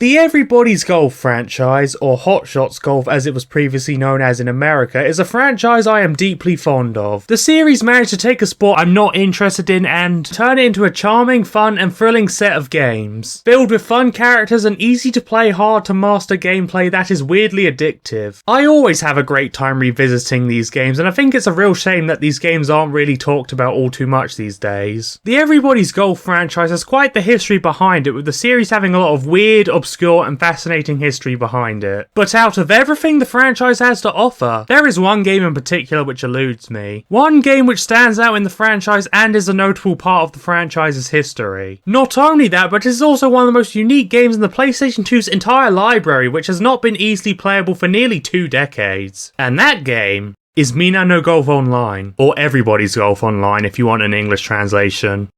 The Everybody's Golf franchise, or Hot Shots Golf as it was previously known as in America, is a franchise I am deeply fond of. The series managed to take a sport I'm not interested in and turn it into a charming, fun and thrilling set of games. Filled with fun characters and easy to play, hard to master gameplay that is weirdly addictive. I always have a great time revisiting these games, and I think it's a real shame that these games aren't really talked about all too much these days. The Everybody's Golf franchise has quite the history behind it, with the series having a lot of weird, obscure and fascinating history behind it. But out of everything the franchise has to offer, there is one game in particular which eludes me. One game which stands out in the franchise and is a notable part of the franchise's history. Not only that, but it is also one of the most unique games in the PlayStation 2's entire library, which has not been easily playable for nearly 2 decades. And that game is Minna no GOLF Online, or Everybody's Golf Online if you want an English translation.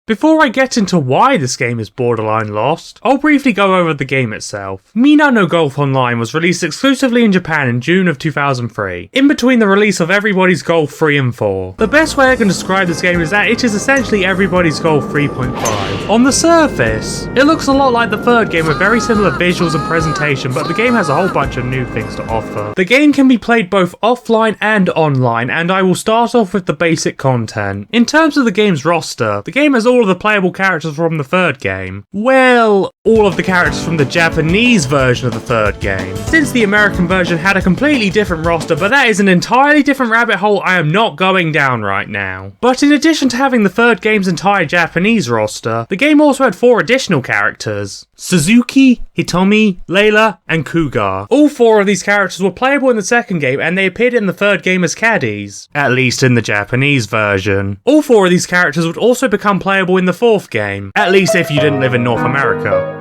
Before I get into why this game is borderline lost, I'll briefly go over the game itself. Minna no GOLF Online was released exclusively in Japan in June of 2003, in between the release of Everybody's Golf 3 and 4. The best way I can describe this game is that it is essentially Everybody's Golf 3.5. On the surface, it looks a lot like the third game with very similar visuals and presentation, but the game has a whole bunch of new things to offer. The game can be played both offline and online, and I will start off with the basic content. In terms of the game's roster, the game has all of the playable characters from the third game. Well, all of the characters from the Japanese version of the third game. Since the American version had a completely different roster, but that is an entirely different rabbit hole I am not going down right now. But in addition to having the third game's entire Japanese roster, the game also had 4 additional characters: Suzuki, Hitomi, Layla, and Cougar. All 4 of these characters were playable in the second game, and they appeared in the third game as caddies, at least in the Japanese version. All 4 of these characters would also become playable in the fourth game, at least if you didn't live in North America.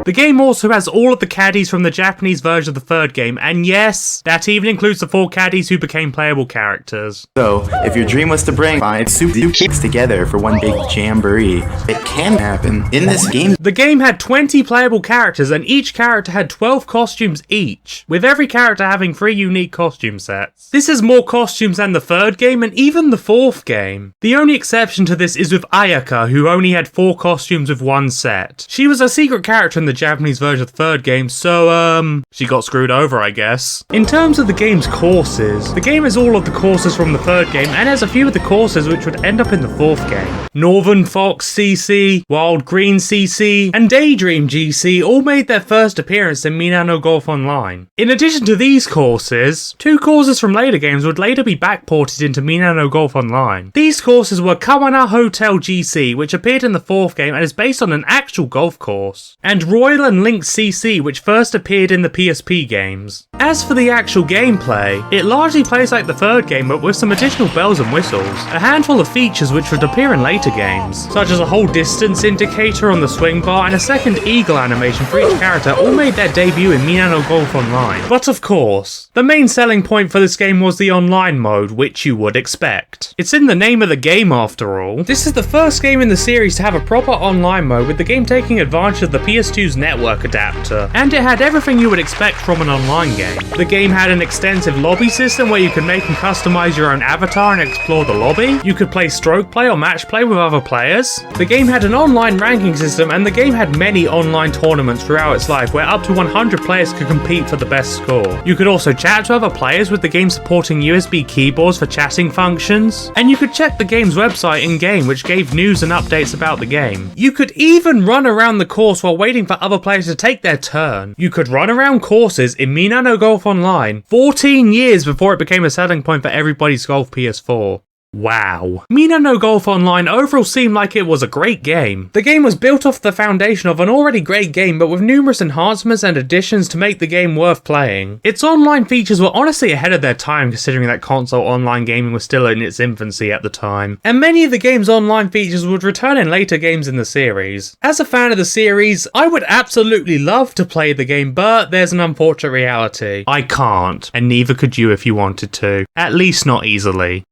The game also has all of the caddies from the Japanese version of the third game, and yes, that even includes the 4 caddies who became playable characters. So, if your dream was to bring 5 Suzuki's together for one big jamboree, it can happen in this game. The game had 20 playable characters, and each character had 12 costumes each, with every character having 3 unique costume sets. This is more costumes than the third game, and even the fourth game. The only exception to this is with Ayaka, who only had 4 costumes with 1 set. She was a secret character in the Japanese version of the third game, so she got screwed over, I guess. In terms of the game's courses, the game has all of the courses from the third game and has a few of the courses which would end up in the fourth game. Northern Fox CC, Wild Green CC, and Daydream GC all made their first appearance in Minna no GOLF Online. In addition to these courses, 2 courses from later games would later be backported into Minna no GOLF Online. These courses were Kawana Hotel GC, which appeared in the fourth game and is based on an actual golf course, and Royal and Link CC, which first appeared in the PSP games. As for the actual gameplay, it largely plays like the third game but with some additional bells and whistles, a handful of features which would appear in later games, such as a whole distance indicator on the swing bar and a second eagle animation for each character, all made their debut in Minna no GOLF Online. But of course, the main selling point for this game was the online mode, which you would expect. It's in the name of the game after all. This is the first game in the series to have a proper online mode, with the game taking advantage of the PS2's network adapter, and it had everything you would expect from an online game. The game had an extensive lobby system where you could make and customize your own avatar and explore the lobby. You could play stroke play or match play with other players. The game had an online ranking system, and the game had many online tournaments throughout its life where up to 100 players could compete for the best score. You could also chat to other players, with the game supporting USB keyboards for chatting functions, and you could check the game's website in-game, which gave news and updates about the game. You could even run around the course while waiting for other players to take their turn. You could run around courses in Minna no GOLF Online 14 years before it became a selling point for Everybody's Golf PS4. Wow. Minna no GOLF Online overall seemed like it was a great game. The game was built off the foundation of an already great game, but with numerous enhancements and additions to make the game worth playing. Its online features were honestly ahead of their time, considering that console online gaming was still in its infancy at the time, and many of the game's online features would return in later games in the series. As a fan of the series, I would absolutely love to play the game, but there's an unfortunate reality. I can't, and neither could you if you wanted to. At least not easily.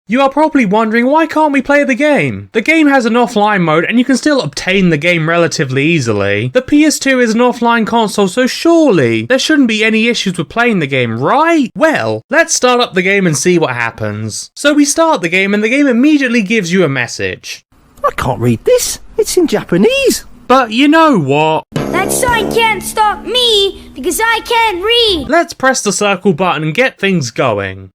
You are probably wondering, why can't we play the game? The game has an offline mode and you can still obtain the game relatively easily. The PS2 is an offline console, so surely there shouldn't be any issues with playing the game, right? Well, let's start up the game and see what happens. So we start the game and the game immediately gives you a message. I can't read this. It's in Japanese. But you know what? That sign can't stop me because I can't read. Let's press the circle button and get things going.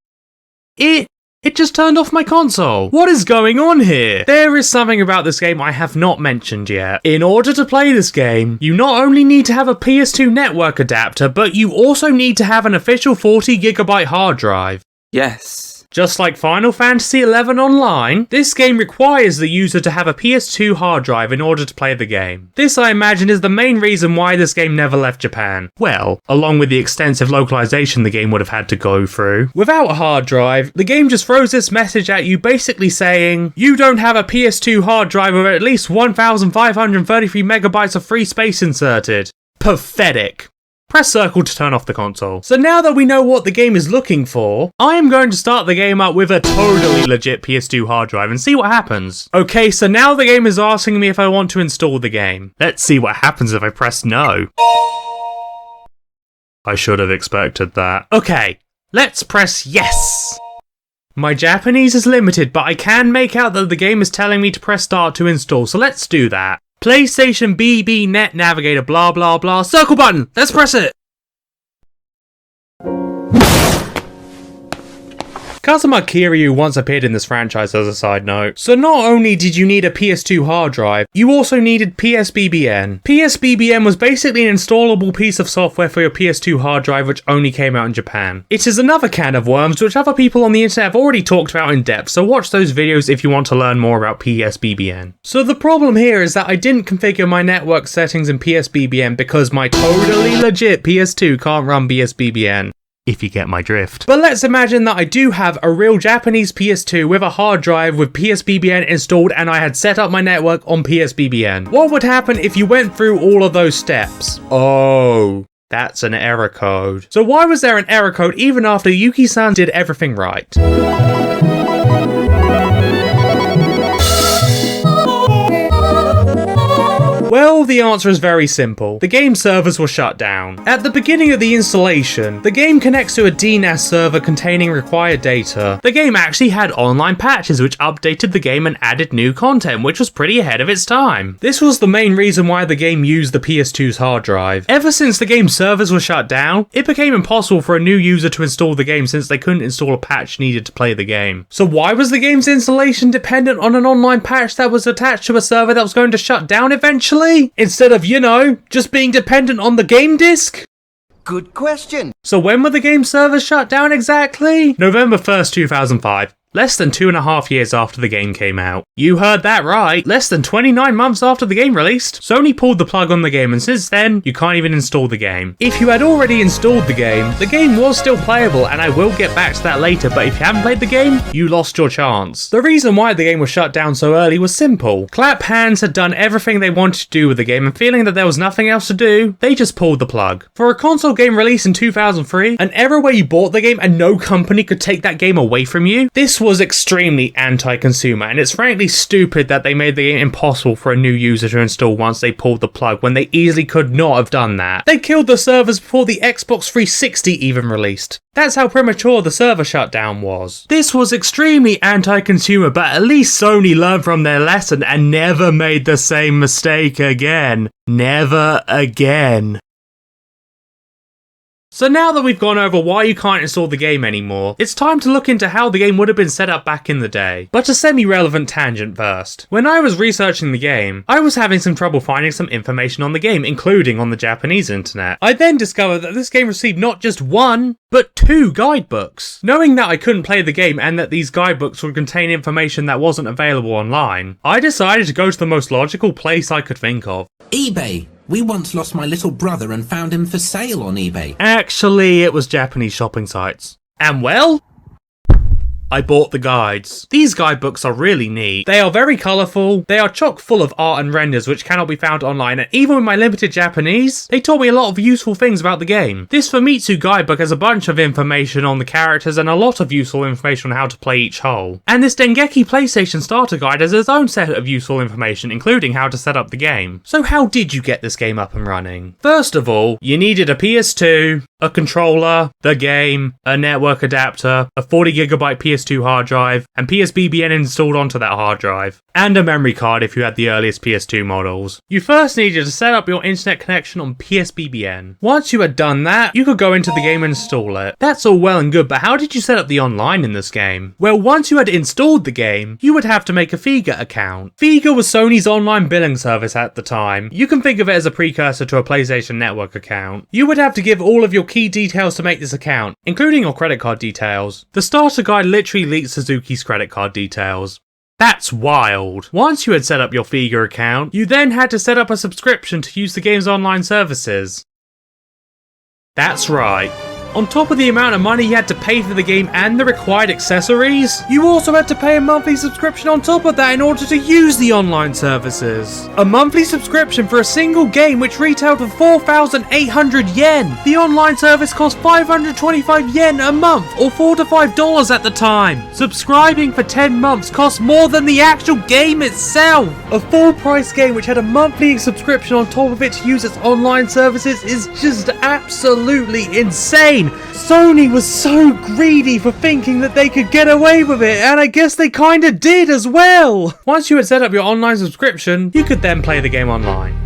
It just turned off my console. What is going on here? There is something about this game I have not mentioned yet. In order to play this game, you not only need to have a PS2 network adapter, but you also need to have an official 40GB hard drive. Yes. Just like Final Fantasy XI Online, this game requires the user to have a PS2 hard drive in order to play the game. This, I imagine, is the main reason why this game never left Japan. Well, along with the extensive localization the game would have had to go through. Without a hard drive, the game just throws this message at you basically saying, you don't have a PS2 hard drive with at least 1,533 megabytes of free space inserted. Pathetic. Press circle to turn off the console. So now that we know what the game is looking for, I am going to start the game up with a totally legit PS2 hard drive and see what happens. Okay, so now the game is asking me if I want to install the game. Let's see what happens if I press no. I should have expected that. Okay, let's press yes. My Japanese is limited, but I can make out that the game is telling me to press start to install, so let's do that. PlayStation BB Net Navigator blah blah blah. Circle button! Let's press it! Kazuma Kiryu once appeared in this franchise as a side note. So not only did you need a PS2 hard drive, you also needed PSBBN. PSBBN was basically an installable piece of software for your PS2 hard drive which only came out in Japan. It is another can of worms which other people on the internet have already talked about in depth, so watch those videos if you want to learn more about PSBBN. So the problem here is that I didn't configure my network settings in PSBBN because my totally legit PS2 can't run PSBBN. If you get my drift. But let's imagine that I do have a real Japanese PS2 with a hard drive with PSBBN installed and I had set up my network on PSBBN. What would happen if you went through all of those steps? Oh, that's an error code. So why was there an error code even after Yuki-san did everything right? Well, the answer is very simple. The game servers were shut down. At the beginning of the installation, the game connects to a DNAS server containing required data. The game actually had online patches which updated the game and added new content, which was pretty ahead of its time. This was the main reason why the game used the PS2's hard drive. Ever since the game's servers were shut down, it became impossible for a new user to install the game since they couldn't install a patch needed to play the game. So why was the game's installation dependent on an online patch that was attached to a server that was going to shut down eventually? Instead of, you know, just being dependent on the game disc? Good question. So when were the game servers shut down exactly? November 1st, 2005. Less than 2.5 years after the game came out. You heard that right, less than 29 months after the game released. Sony pulled the plug on the game and since then, you can't even install the game. If you had already installed the game was still playable and I will get back to that later, but if you haven't played the game, you lost your chance. The reason why the game was shut down so early was simple. Clap Hands had done everything they wanted to do with the game and feeling that there was nothing else to do, they just pulled the plug. For a console game released in 2003, an era where you bought the game and no company could take that game away from you, this was extremely anti-consumer and it's frankly stupid that they made the game impossible for a new user to install once they pulled the plug when they easily could not have done that. They killed the servers before the Xbox 360 even released. That's how premature the server shutdown was. This was extremely anti-consumer, but at least Sony learned from their lesson and never made the same mistake again. Never again. So now that we've gone over why you can't install the game anymore, it's time to look into how the game would have been set up back in the day. But a semi-relevant tangent first. When I was researching the game, I was having some trouble finding some information on the game, including on the Japanese internet. I then discovered that this game received not just one, but 2 guidebooks. Knowing that I couldn't play the game and that these guidebooks would contain information that wasn't available online, I decided to go to the most logical place I could think of. eBay. We once lost my little brother and found him for sale on eBay. Actually, it was Japanese shopping sites. And well, I bought the guides. These guidebooks are really neat. They are very colourful, they are chock full of art and renders which cannot be found online, and even with my limited Japanese, they taught me a lot of useful things about the game. This Famitsu guidebook has a bunch of information on the characters and a lot of useful information on how to play each hole. And this Dengeki PlayStation Starter Guide has its own set of useful information, including how to set up the game. So how did you get this game up and running? First of all, you needed a PS2, a controller, the game, a network adapter, a 40GB PS2 hard drive, and PSBBN installed onto that hard drive, and a memory card if you had the earliest PS2 models. You first needed to set up your internet connection on PSBBN. Once you had done that, you could go into the game and install it. That's all well and good, but how did you set up the online in this game? Well, once you had installed the game, you would have to make a Figa account. Figa was Sony's online billing service at the time. You can think of it as a precursor to a PlayStation Network account. You would have to give all of your key details to make this account, including your credit card details. The starter guide literally leaks Suzuki's credit card details. That's wild. Once you had set up your Figa account, you then had to set up a subscription to use the game's online services. That's right. On top of the amount of money you had to pay for the game and the required accessories, you also had to pay a monthly subscription on top of that in order to use the online services. A monthly subscription for a single game which retailed for 4,800 yen. The online service cost 525 yen a month, or $4 to $5 at the time. Subscribing for 10 months cost more than the actual game itself. A full price game which had a monthly subscription on top of it to use its online services is just absolutely insane. Sony was so greedy for thinking that they could get away with it, and I guess they kinda did as well! Once you had set up your online subscription, you could then play the game online.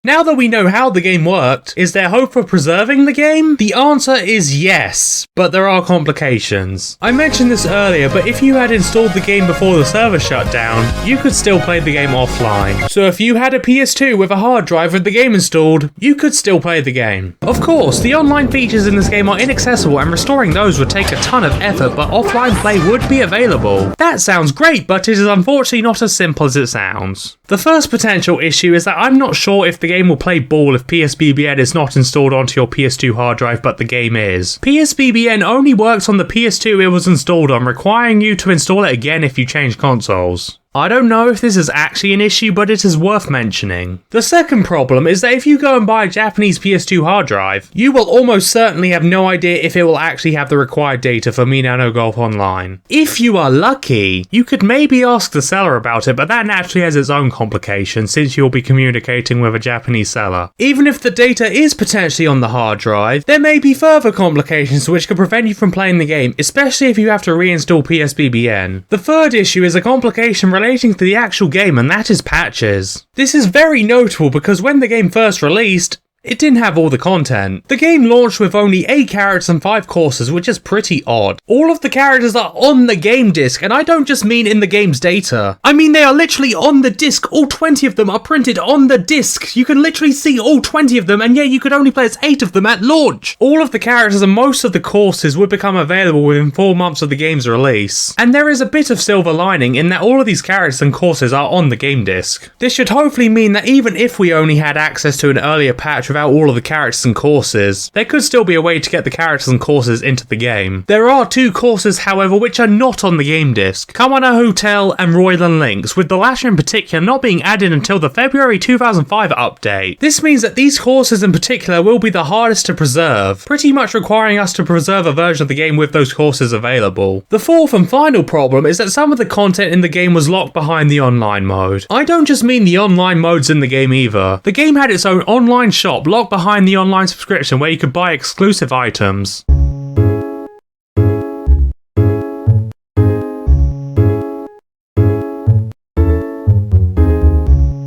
Now that we know how the game worked, is there hope for preserving the game? The answer is yes, but there are complications. I mentioned this earlier, but if you had installed the game before the server shut down, you could still play the game offline. So if you had a PS2 with a hard drive with the game installed, you could still play the game. Of course, the online features in this game are inaccessible and restoring those would take a ton of effort, but offline play would be available. That sounds great, but it is unfortunately not as simple as it sounds. The first potential issue is that I'm not sure if the game will play ball if PSBBN is not installed onto your PS2 hard drive but the game is. PSBBN only works on the PS2 it was installed on, requiring you to install it again if you change consoles. I don't know if this is actually an issue, but it is worth mentioning. The second problem is that if you go and buy a Japanese PS2 hard drive, you will almost certainly have no idea if it will actually have the required data for Minna no GOLF Online. If you are lucky, you could maybe ask the seller about it, but that naturally has its own complications since you'll be communicating with a Japanese seller. Even if the data is potentially on the hard drive, there may be further complications which could prevent you from playing the game, especially if you have to reinstall PSBBN. The third issue is a complication relating to the actual game, and that is patches. This is very notable because when the game first released, it didn't have all the content. The game launched with only 8 characters and 5 courses, which is pretty odd. All of the characters are on the game disc, and I don't just mean in the game's data. I mean they are literally on the disc. All 20 of them are printed on the disc. You can literally see all 20 of them, and yet you could only play as 8 of them at launch. All of the characters and most of the courses would become available within 4 months of the game's release. And there is a bit of silver lining in that all of these characters and courses are on the game disc. This should hopefully mean that even if we only had access to an earlier patch without all of the characters and courses, there could still be a way to get the characters and courses into the game. There are 2 courses, however, which are not on the game disc: Kawana Hotel and Royal Links, with the latter in particular not being added until the February 2005 update. This means that these courses in particular will be the hardest to preserve, pretty much requiring us to preserve a version of the game with those courses available. The fourth and final problem is that some of the content in the game was locked behind the online mode. I don't just mean the online modes in the game either. The game had its own online shop locked behind the online subscription where you could buy exclusive items.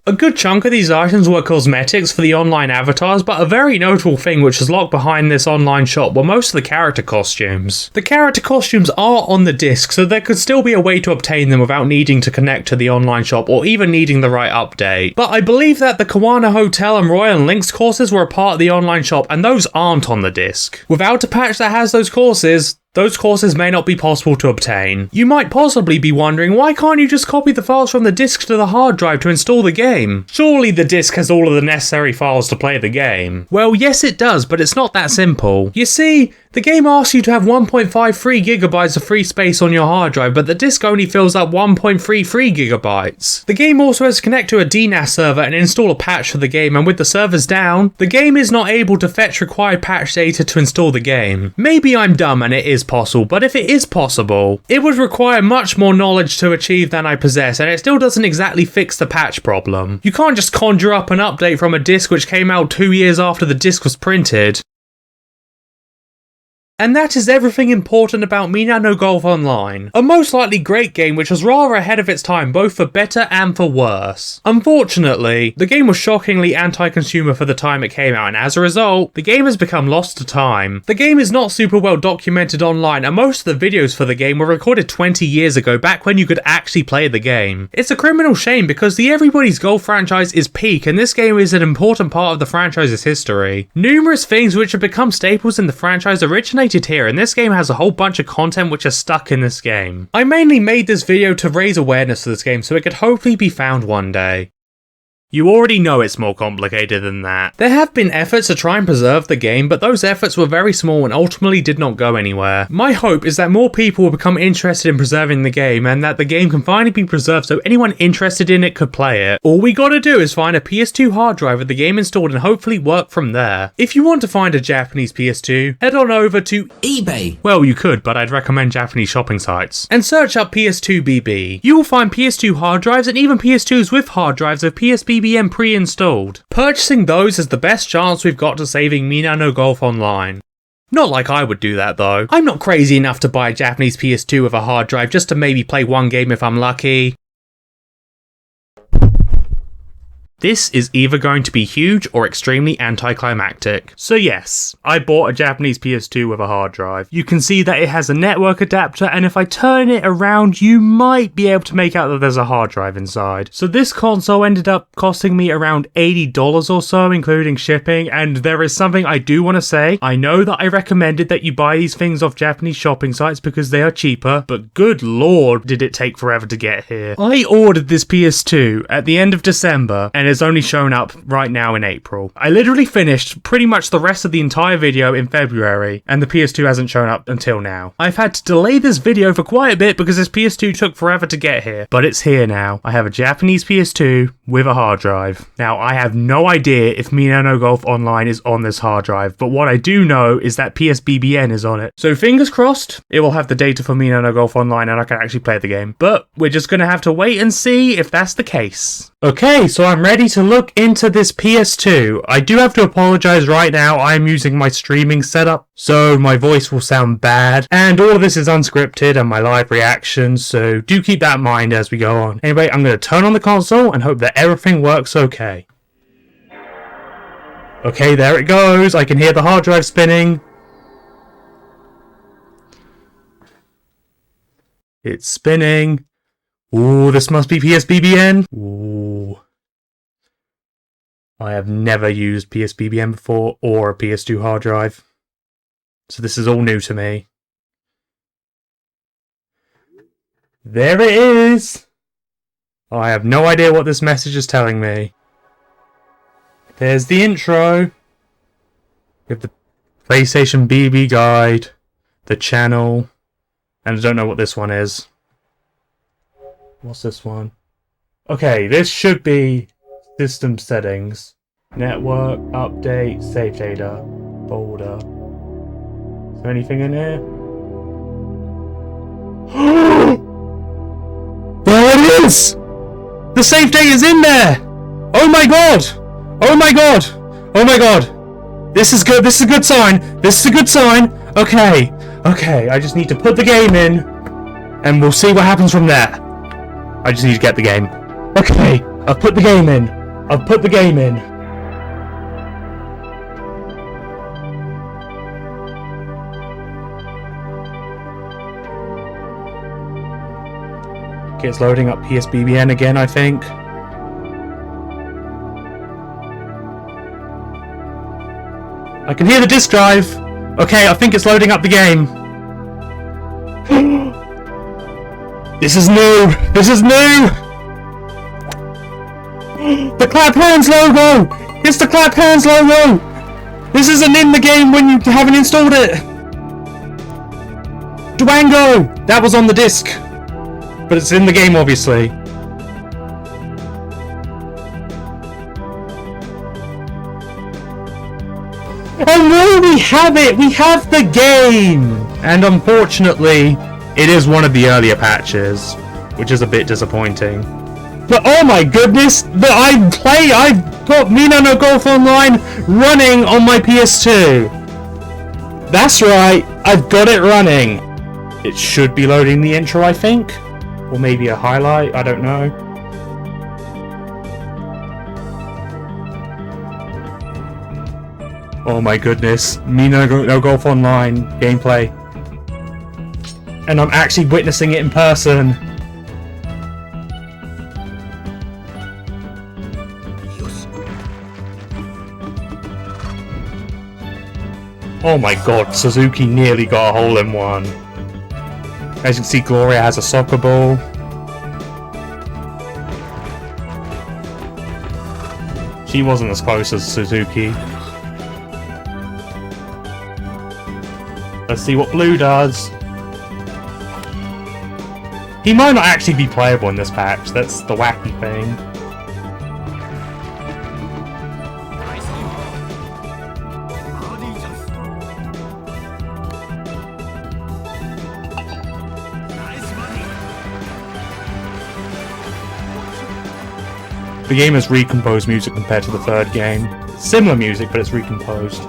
A good chunk of these items were cosmetics for the online avatars, but a very notable thing which was locked behind this online shop were most of the character costumes. The character costumes are on the disc, so there could still be a way to obtain them without needing to connect to the online shop or even needing the right update. But I believe that the Kawana Hotel and Royal Links courses were a part of the online shop, and those aren't on the disc. Without a patch that has those courses may not be possible to obtain. You might possibly be wondering, why can't you just copy the files from the disc to the hard drive to install the game? Surely the disc has all of the necessary files to play the game. Well, yes it does, but it's not that simple. You see, the The game asks you to have 1.53 gigabytes of free space on your hard drive, but the disk only fills up 1.33 gigabytes. The game also has to connect to a DNAS server and install a patch for the game, and with the servers down, the game is not able to fetch required patch data to install the game. Maybe I'm dumb and it is possible, but if it is possible, it would require much more knowledge to achieve than I possess, and it still doesn't exactly fix the patch problem. You can't just conjure up an update from a disk which came out 2 years after the disk was printed. And that is everything important about Minna no GOLF Online. A most likely great game which was rather ahead of its time, both for better and for worse. Unfortunately, the game was shockingly anti-consumer for the time it came out, and as a result, the game has become lost to time. The game is not super well documented online, and most of the videos for the game were recorded 20 years ago, back when you could actually play the game. It's a criminal shame because the Everybody's Golf franchise is peak, and this game is an important part of the franchise's history. Numerous things which have become staples in the franchise originate here, and this game has a whole bunch of content which is stuck in this game. I mainly made this video to raise awareness of this game so it could hopefully be found one day. You already know it's more complicated than that. There have been efforts to try and preserve the game, but those efforts were very small and ultimately did not go anywhere. My hope is that more people will become interested in preserving the game, and that the game can finally be preserved so anyone interested in it could play it. All we gotta do is find a PS2 hard drive with the game installed and hopefully work from there. If you want to find a Japanese PS2, head on over to eBay. Well, you could, but I'd recommend Japanese shopping sites. And search up PS2 BB. You will find PS2 hard drives and even PS2s with hard drives of PSBBM pre-installed. Purchasing those is the best chance we've got to saving Minna no GOLF Online. Not like I would do that though. I'm not crazy enough to buy a Japanese PS2 with a hard drive just to maybe play one game if I'm lucky. This is either going to be huge or extremely anticlimactic. So yes, I bought a Japanese PS2 with a hard drive. You can see that it has a network adapter, and if I turn it around, you might be able to make out that there's a hard drive inside. So this console ended up costing me around $80 or so, including shipping, and there is something I do want to say. I know that I recommended that you buy these things off Japanese shopping sites because they are cheaper, but good lord did it take forever to get here. I ordered this PS2 at the end of December, and it's only shown up right now in April. I literally finished pretty much the rest of the entire video in February, and the PS2 hasn't shown up until now. I've had to delay this video for quite a bit because this PS2 took forever to get here, but it's here now. I have a Japanese PS2 with a hard drive. Now, I have no idea if Minna no GOLF Online is on this hard drive, but what I do know is that PSBBN is on it. So fingers crossed, it will have the data for Minna no GOLF Online and I can actually play the game. But we're just gonna have to wait and see if that's the case. Okay, so I'm ready to look into this PS2. I do have to apologize right now, I'm using my streaming setup, so my voice will sound bad, and all of this is unscripted and my live reactions, so do keep that in mind as we go on. Anyway, I'm going to turn on the console and hope that everything works okay. Okay, there it goes, I can hear the hard drive spinning. It's spinning. Ooh, this must be PSBBN. Ooh. I have never used PSBBN before, or a PS2 hard drive. So this is all new to me. There it is! I have no idea what this message is telling me. There's the intro. We have the PlayStation BB guide, the channel, and I don't know what this one is. What's this one? Okay, this should be system settings. Network, update, save data, folder. Is there anything in here? There it is! The save data is in there! Oh my god! Oh my god! Oh my god! This is good, this is a good sign! This is a good sign! Okay, okay, I just need to put the game in, and we'll see what happens from there. I just need to get the game. Okay, I've put the game in. I've put the game in. Okay, it's loading up PSBBN again, I think. I can hear the disk drive. Okay, I think it's loading up the game. This is new! This is new! The Clap Hands logo! It's the Clap Hands logo! This isn't in the game when you haven't installed it! Dwango! That was on the disc. But it's in the game, obviously. And there we have it! We have the game! And unfortunately, it is one of the earlier patches, which is a bit disappointing. But oh my goodness, I've got Minna no GOLF Online running on my PS2. That's right, I've got it running. It should be loading the intro, I think. Or maybe a highlight, I don't know. Oh my goodness, Minna no GOLF Online gameplay. And I'm actually witnessing it in person. Oh my god, Suzuki nearly got a hole-in-one. As you can see, Gloria has a soccer ball. She wasn't as close as Suzuki. Let's see what Blue does. He might not actually be playable in this patch, that's the wacky thing. The game has recomposed music compared to the third game. Similar music, but it's recomposed.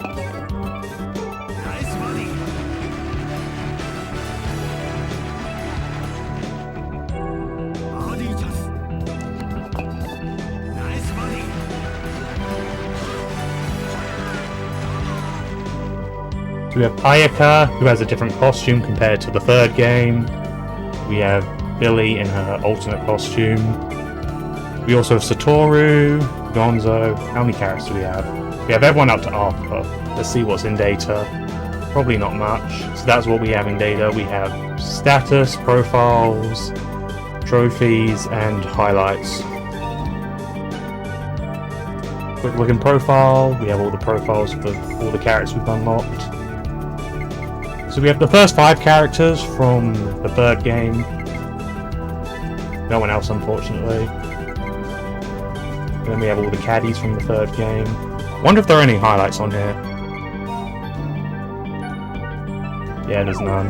So we have Ayaka, who has a different costume compared to the third game. We have Billy in her alternate costume. We also have Satoru, Gonzo. How many characters do we have? We have everyone up to Arthur. Let's see what's in data. Probably not much. So that's what we have in data. We have status, profiles, trophies, and highlights. Quick look in profile. We have all the profiles for all the characters we've unlocked. So we have the first 5 characters from the third game. No one else, unfortunately. Then we have all the caddies from the third game. Wonder if there are any highlights on here. Yeah, there's none.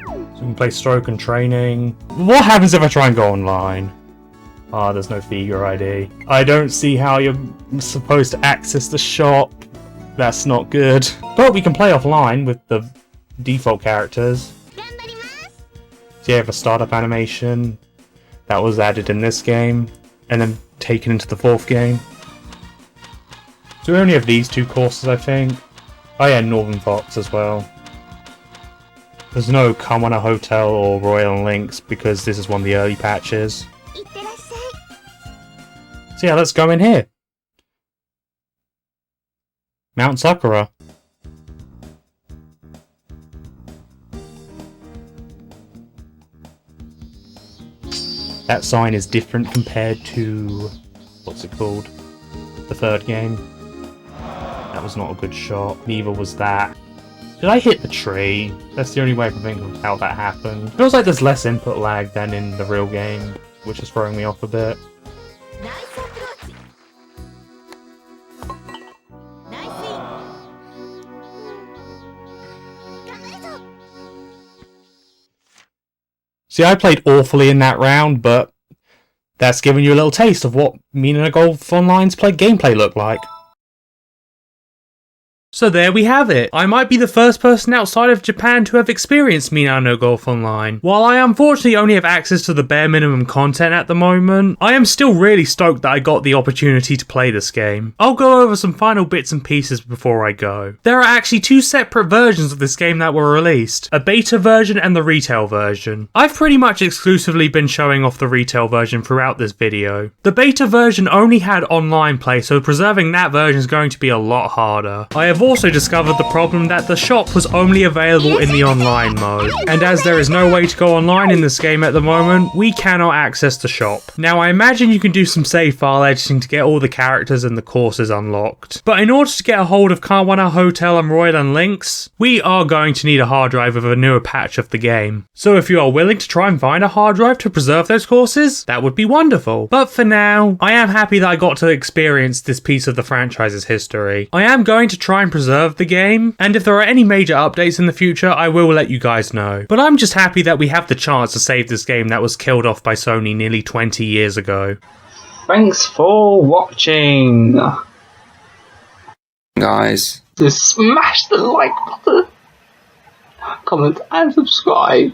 So we can play stroke and training. What happens if I try and go online? Ah, there's no figure ID. I don't see how you're supposed to access the shop. That's not good. But we can play offline with the default characters. So you have a startup animation that was added in this game and then taken into the 4th game. So we only have these 2 courses, I think. Oh yeah, Northern Fox as well. There's no Kawana Hotel or Royal Links because this is one of the early patches. So yeah, let's go in here. Mount Sakura. That sign is different compared to, what's it called? The third game. That was not a good shot. Neither was that. Did I hit the tree? That's the only way I can think of how that happened. Feels like there's less input lag than in the real game, which is throwing me off a bit. See, I played awfully in that round, but that's giving you a little taste of what Minna no GOLF Online's gameplay looked like. So there we have it. I might be the first person outside of Japan to have experienced Minna no GOLF Online. While I unfortunately only have access to the bare minimum content at the moment, I am still really stoked that I got the opportunity to play this game. I'll go over some final bits and pieces before I go. There are actually 2 separate versions of this game that were released, a beta version and the retail version. I've pretty much exclusively been showing off the retail version throughout this video. The beta version only had online play, so preserving that version is going to be a lot harder. I have also discovered the problem that the shop was only available in the online mode, and as there is no way to go online in this game at the moment, we cannot access the shop. Now I imagine you can do some save file editing to get all the characters and the courses unlocked, but in order to get a hold of Carwana Hotel and Royal links, we are going to need a hard drive of a newer patch of the game. So if you are willing to try and find a hard drive to preserve those courses, that would be wonderful. But for now, I am happy that I got to experience this piece of the franchise's history. I am going to try and preserve the game, and if there are any major updates in the future, I will let you guys know. But I'm just happy that we have the chance to save this game that was killed off by Sony nearly 20 years ago. Thanks for watching, guys. Just smash the like button, comment and subscribe.